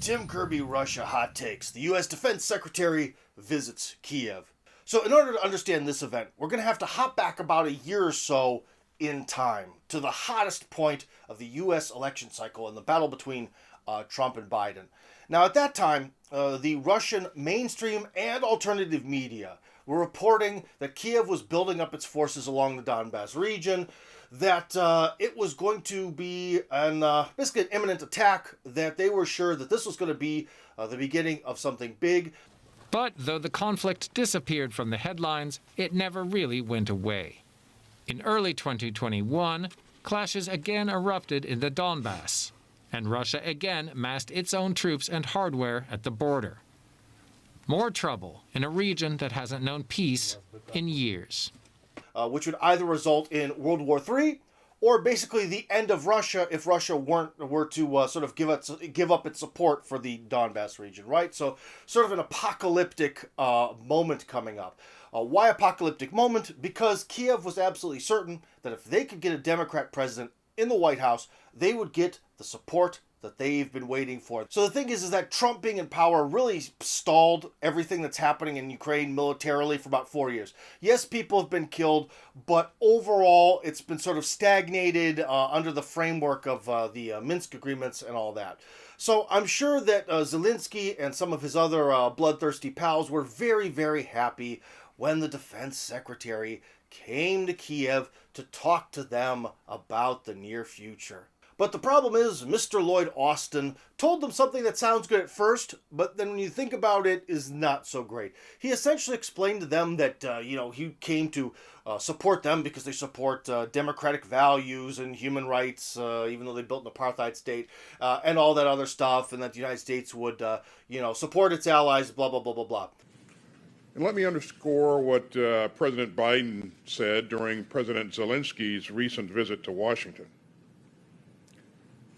Tim Kirby Russia hot takes. The U.S. Defense Secretary visits Kiev. So in order to understand this event, we're going to have to hop back about a year or so in time to the hottest point of the U.S. election cycle and the battle between Trump and Biden. Now at that time, the Russian mainstream and alternative media were reporting that Kiev was building up its forces along the Donbass region, that it was going to be basically an imminent attack, that they were sure that this was going to be the beginning of something big. But though the conflict disappeared from the headlines, it never really went away. In early 2021, clashes again erupted in the Donbass, and Russia again massed its own troops and hardware at the border. More trouble in a region that hasn't known peace in years. Which would either result in World War III or basically the end of Russia if Russia were to sort of give up its support for the Donbass region, right? So sort of an apocalyptic moment coming up. Why apocalyptic moment? Because Kiev was absolutely certain that if they could get a Democrat president in the White House, they would get the support that they've been waiting for. So the thing is that Trump being in power really stalled everything that's happening in Ukraine militarily for about 4 years. Yes, people have been killed, but overall it's been sort of stagnated under the framework of the Minsk agreements and all that. So I'm sure that Zelensky and some of his other bloodthirsty pals were very, very happy when the defense secretary came to Kiev to talk to them about the near future. But the problem is, Mr. Lloyd Austin told them something that sounds good at first, but then when you think about it, is not so great. He essentially explained to them that, he came to support them because they support democratic values and human rights, even though they built an apartheid state, and all that other stuff, and that the United States would, support its allies, blah, blah, blah, blah, blah. And let me underscore what President Biden said during President Zelensky's recent visit to Washington.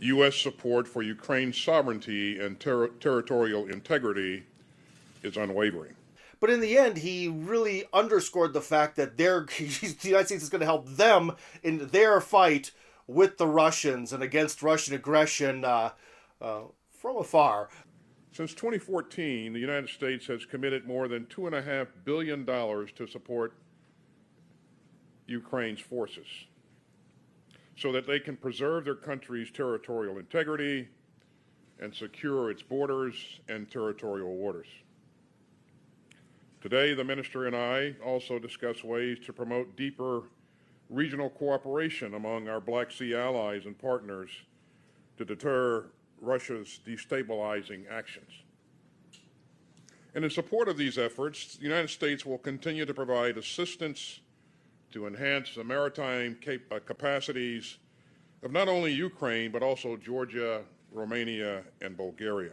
U.S. support for Ukraine's sovereignty and territorial integrity is unwavering. But in the end, he really underscored the fact that the United States is going to help them in their fight with the Russians and against Russian aggression from afar. Since 2014, the United States has committed more than $2.5 billion to support Ukraine's forces, so that they can preserve their country's territorial integrity and secure its borders and territorial waters. Today, the minister and I also discuss ways to promote deeper regional cooperation among our Black Sea allies and partners to deter Russia's destabilizing actions. And in support of these efforts, the United States will continue to provide assistance to enhance the maritime capacities of not only Ukraine, but also Georgia, Romania, and Bulgaria.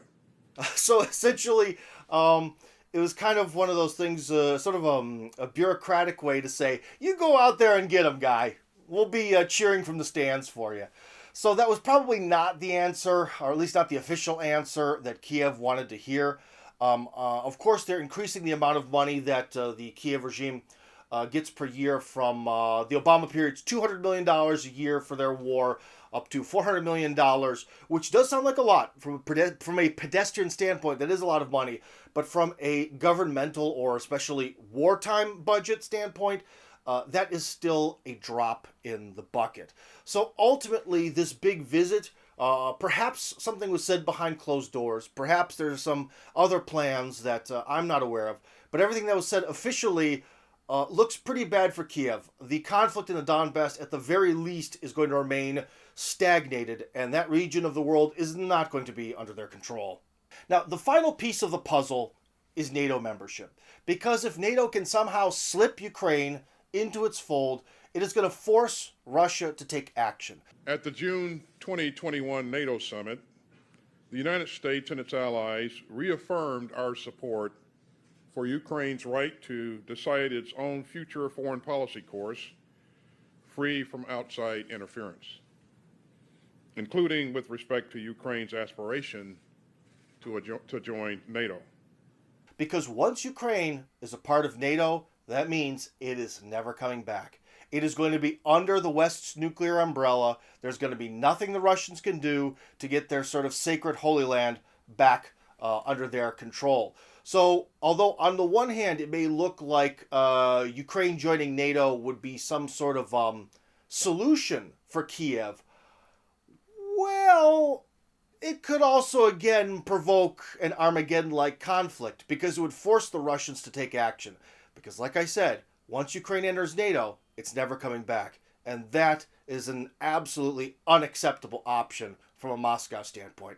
So essentially, it was kind of one of those things, sort of a bureaucratic way to say, you go out there and get them, guy. We'll be cheering from the stands for you. So that was probably not the answer, or at least not the official answer that Kiev wanted to hear. Of course, they're increasing the amount of money that the Kiev regime gets per year from the Obama period's $200 million a year for their war up to $400 million, which does sound like a lot from a pedestrian standpoint. That is a lot of money, but from a governmental or especially wartime budget standpoint, that is still a drop in the bucket. So ultimately, this big visit, perhaps something was said behind closed doors. Perhaps there's some other plans that I'm not aware of. But everything that was said officially looks pretty bad for Kiev. The conflict in the Donbass, at the very least, is going to remain stagnated, and that region of the world is not going to be under their control. Now, the final piece of the puzzle is NATO membership. Because if NATO can somehow slip Ukraine into its fold, it is going to force Russia to take action. At the June 2021 NATO summit, the United States and its allies reaffirmed our support for Ukraine's right to decide its own future foreign policy course, free from outside interference, including with respect to Ukraine's aspiration to join NATO. Because once Ukraine is a part of NATO, that means it is never coming back. It is going to be under the West's nuclear umbrella. There's going to be nothing the Russians can do to get their sort of sacred Holy Land back under their control. So, although on the one hand it may look like Ukraine joining NATO would be some sort of solution for Kiev, well, it could also again provoke an Armageddon-like conflict because it would force the Russians to take action. Because, like I said, once Ukraine enters NATO, it's never coming back. And that is an absolutely unacceptable option from a Moscow standpoint.